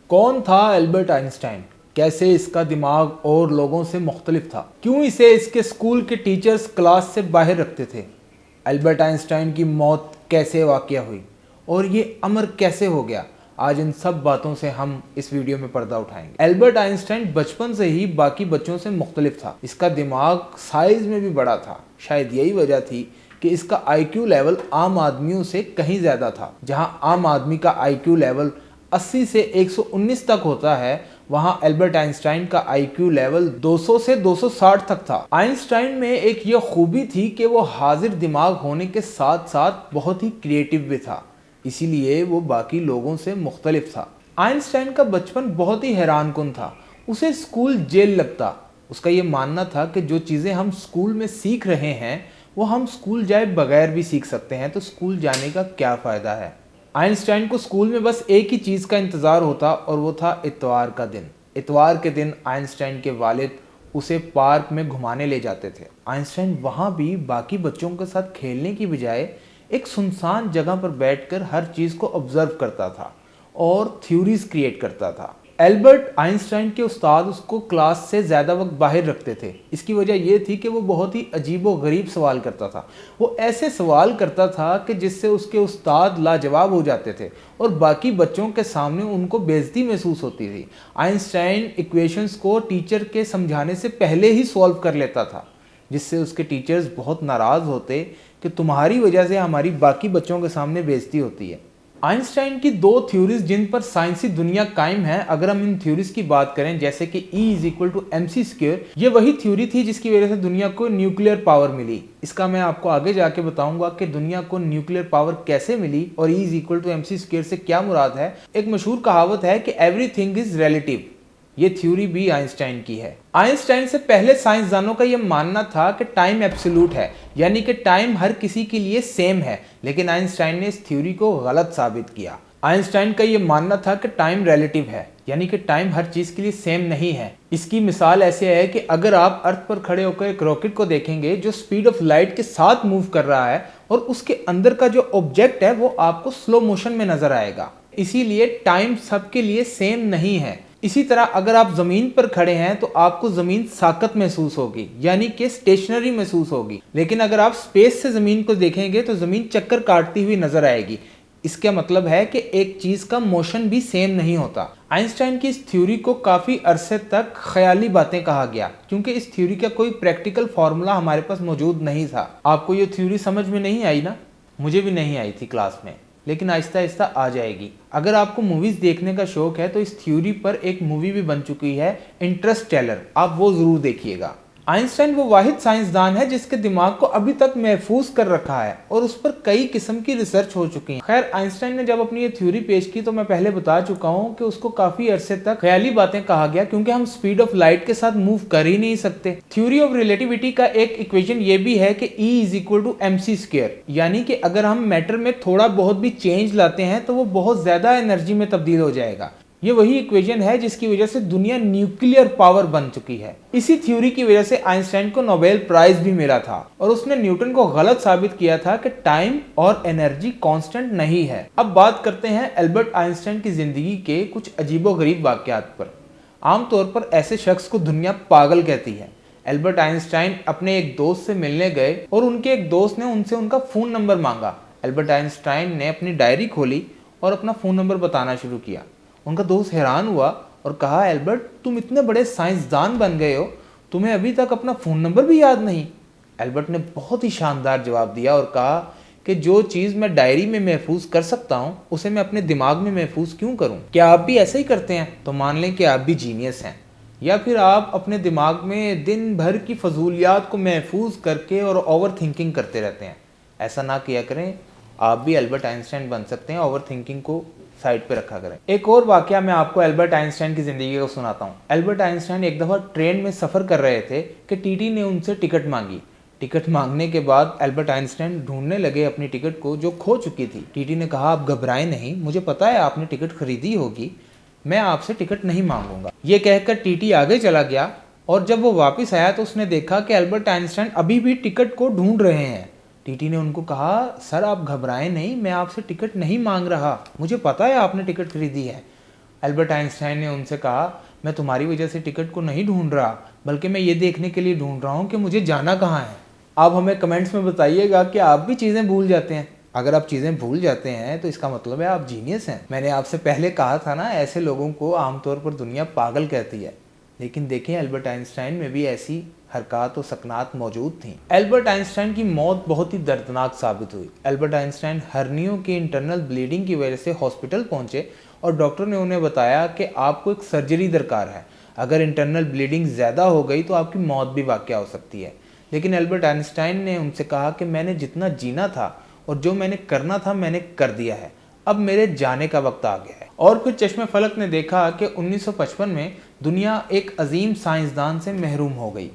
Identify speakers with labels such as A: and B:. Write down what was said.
A: कौन था Albert Einstein? कैसे इसका दिमाग और लोगों से मुख्तलिफ था? क्यों इसे इसके स्कूल के टीचर्स क्लास से बाहर रखते थे? एल्बर्ट आइंस्टाइन की मौत कैसे वाक़या हुई और ये अमर कैसे हो गया? आज इन सब बातों से हम इस वीडियो में पर्दा उठाएंगे। एल्बर्ट आइंस्टाइन बचपन से ही बाकी बच्चों से मुख्तलिफ था। इसका दिमाग साइज में भी बड़ा था। शायद यही वजह थी कि इसका IQ लेवल आम आदमियों से कहीं ज़्यादा था। जहां आम आदमी का IQ लेवल 80 से 119 तक होता है, वहां एल्बर्ट आइंस्टाइन का IQ लेवल 200 से 260 तक था। आइंस्टाइन में एक ये खूबी थी कि वो हाजिर दिमाग होने के साथ साथ बहुत ही क्रिएटिव भी था, इसीलिए वो बाकी लोगों से मुख्तलिफ था। आइंस्टाइन का बचपन बहुत ही हैरानकुन था। उसे स्कूल जेल लगता। उसका ये मानना था कि जो चीज़ें हम स्कूल में सीख रहे हैं वो हम स्कूल जाए बगैर भी सीख सकते हैं, तो स्कूल जाने का क्या फ़ायदा है। आइंस्टाइन को स्कूल में बस एक ही चीज़ का इंतज़ार होता और वो था इतवार का दिन। इतवार के दिन आइंस्टाइन के वालिद उसे पार्क में घुमाने ले जाते थे। आइंस्टाइन वहाँ भी बाकी बच्चों के साथ खेलने की बजाय एक सुनसान जगह पर बैठकर हर चीज़ को ऑब्जर्व करता था और थ्योरीज क्रिएट करता था। एल्बर्ट आइंस्टाइन के उस्ताद उसको क्लास से ज़्यादा वक्त बाहर रखते थे। इसकी वजह यह थी कि वो बहुत ही अजीबो गरीब सवाल करता था। वो ऐसे सवाल करता था कि जिससे उसके उस्ताद लाजवाब हो जाते थे और बाकी बच्चों के सामने उनको बेइज्जती महसूस होती थी। आइंस्टाइन इक्वेशंस को टीचर के समझाने से पहले ही सॉल्व कर लेता था, जिससे उसके टीचर्स बहुत नाराज़ होते कि तुम्हारी वजह से हमारी बाकी बच्चों के सामने बेइज्जती होती है। आइंस्टाइन की दो थ्योरीज जिन पर साइंसी दुनिया कायम है, अगर हम इन थ्योरीज की बात करें जैसे कि E=mc², ये वही थ्योरी थी जिसकी वजह से दुनिया को न्यूक्लियर पावर मिली। इसका मैं आपको आगे जाके बताऊंगा कि दुनिया को न्यूक्लियर पावर कैसे मिली और E=mc² से क्या मुराद है। एक मशहूर कहावत है कि एवरीथिंग इज रिलेटिव। ये थ्योरी भी आइंस्टाइन की है। आइंस्टाइन से पहले साइंसदानों का यह मानना था कि टाइम एब्सोल्यूट है, यानी कि टाइम हर किसी के लिए सेम है, लेकिन आइंस्टाइन ने इस थ्योरी को गलत साबित किया। आइंस्टाइन का यह मानना था कि टाइम रिलेटिव है, यानी कि टाइम हर चीज के लिए सेम नहीं है। इसकी मिसाल ऐसे है कि अगर आप अर्थ पर खड़े होकर एक रॉकेट को देखेंगे जो स्पीड ऑफ लाइट के साथ मूव कर रहा है और उसके अंदर का जो ऑब्जेक्ट है वो आपको स्लो मोशन में नजर आएगा। इसीलिए टाइम सबके लिए सेम नहीं है। इसी तरह अगर आप ज़मीन पर खड़े हैं तो आपको ज़मीन साकत महसूस होगी, यानी कि स्टेशनरी महसूस होगी, लेकिन अगर आप स्पेस से ज़मीन को देखेंगे तो ज़मीन चक्कर काटती हुई नजर आएगी। इसका मतलब है कि एक चीज़ का मोशन भी सेम नहीं होता। आइंस्टाइन की इस थ्योरी को काफ़ी अरसे तक ख्याली बातें कहा गया, क्योंकि इस थ्योरी का कोई प्रैक्टिकल फार्मूला हमारे पास मौजूद नहीं था। आपको ये थ्योरी समझ में नहीं आई ना? मुझे भी नहीं आई थी क्लास में, लेकिन आहिस्ता आहिस्ता आ जाएगी। अगर आपको मूवीज़ देखने का शौक है तो इस थ्योरी पर एक मूवी भी बन चुकी है, इंटरस्टेलर, आप वो ज़रूर देखिएगा। आइंस्टाइन वो वाहिद साइंसदान है जिसके दिमाग को अभी तक महफूज कर रखा है और उस पर कई किस्म की रिसर्च हो चुकी है। खैर, आइंस्टाइन ने जब अपनी ये थ्योरी पेश की तो मैं पहले बता चुका हूँ कि उसको काफ़ी अरसे तक ख्याली बातें कहा गया, क्योंकि हम स्पीड ऑफ लाइट के साथ मूव कर ही नहीं सकते। थ्योरी ऑफ रिलेटिविटी का एक इक्वेशन ये भी है कि E=mc², यानी कि अगर हम मैटर में थोड़ा बहुत भी चेंज लाते हैं तो वो बहुत ज़्यादा एनर्जी में तब्दील हो जाएगा। ये वही इक्वेशन है जिसकी वजह से दुनिया न्यूक्लियर पावर बन चुकी है। इसी थ्योरी की वजह से आइंस्टाइन को नोबेल प्राइज भी मिला था और उसने न्यूटन को गलत साबित किया था कि टाइम और एनर्जी कांस्टेंट नहीं है। अब बात करते हैं एल्बर्ट आइंस्टाइन की जिंदगी के कुछ अजीबोगरीब वाकयात पर। आमतौर पर ऐसे शख्स को दुनिया पागल कहती है। एल्बर्ट आइंस्टाइन अपने एक दोस्त से मिलने गए और उनके एक दोस्त ने उनसे उनका फ़ोन नंबर मांगा। एल्बर्ट आइंस्टाइन ने अपनी डायरी खोली और अपना फ़ोन नंबर बताना शुरू किया। उनका दोस्त हैरान हुआ और कहा, एल्बर्ट, तुम इतने बड़े साइंसदान बन गए हो, तुम्हें अभी तक अपना फ़ोन नंबर भी याद नहीं? एल्बर्ट ने बहुत ही शानदार जवाब दिया और कहा कि जो चीज़ मैं डायरी में महफूज कर सकता हूँ उसे मैं अपने दिमाग में महफूज क्यों करूँ? क्या आप भी ऐसे ही करते हैं? तो मान लें कि आप भी जीनियस हैं, या फिर आप अपने दिमाग में दिन भर की फजूलियात को महफूज करके और ओवर थिंकिंग करते रहते हैं। ऐसा ना किया करें, आप भी एल्बर्ट आइंस्टाइन बन सकते हैं। ओवर थिंकिंग को साइड पे रखा करें। एक और वाकया मैं आपको एल्बर्ट आइंस्टाइन की ज़िंदगी को सुनाता हूँ। एल्बर्ट आइंस्टाइन एक दफ़ा ट्रेन में सफ़र कर रहे थे कि टीटी ने उनसे टिकट मांगी। टिकट मांगने के बाद एल्बर्ट आइंस्टाइन ढूंढने लगे अपनी टिकट को जो खो चुकी थी। टीटी ने कहा, आप घबराएं नहीं, मुझे पता है आपने टिकट खरीदी होगी, मैं आपसे टिकट नहीं मांगूंगा। ये कहकर टीटी आगे चला गया और जब वो वापस आया तो उसने देखा कि एल्बर्ट आइंस्टाइन अभी भी टिकट को ढूंढ रहे हैं। टीटी ने उनको कहा, सर आप घबराएं नहीं, मैं आपसे टिकट नहीं मांग रहा, मुझे पता है आपने टिकट खरीदी है। एल्बर्ट आइंस्टाइन ने उनसे कहा, मैं तुम्हारी वजह से टिकट को नहीं ढूंढ रहा, बल्कि मैं ये देखने के लिए ढूंढ रहा हूँ कि मुझे जाना कहाँ है। आप हमें कमेंट्स में बताइएगा कि आप भी चीज़ें भूल जाते हैं। अगर आप चीज़ें भूल जाते हैं तो इसका मतलब है आप जीनियस हैं। मैंने आपसे पहले कहा था ना, ऐसे लोगों को आमतौर पर दुनिया पागल कहती है। लेकिन देखें, एल्बर्ट आइंस्टाइन में भी ऐसी हरकत और सकनात मौजूद थी। एल्बर्ट आइंस्टाइन की मौत बहुत ही दर्दनाक साबित हुई। एल्बर्ट आइंस्टाइन हर्नियों की इंटरनल ब्लीडिंग की वजह से हॉस्पिटल पहुंचे और डॉक्टर ने उन्हें बताया कि आपको एक सर्जरी दरकार है। अगर इंटरनल ब्लीडिंग ज़्यादा हो गई तो आपकी मौत भी वाक़या हो सकती है। लेकिन एल्बर्ट आइंस्टाइन ने उनसे कहा कि मैंने जितना जीना था और जो मैंने करना था मैंने कर दिया है, अब मेरे जाने का वक्त आ गया है। और फिर चश्मे फलक ने देखा कि 1955 में दुनिया एक अजीम साइंसदान से महरूम हो गई।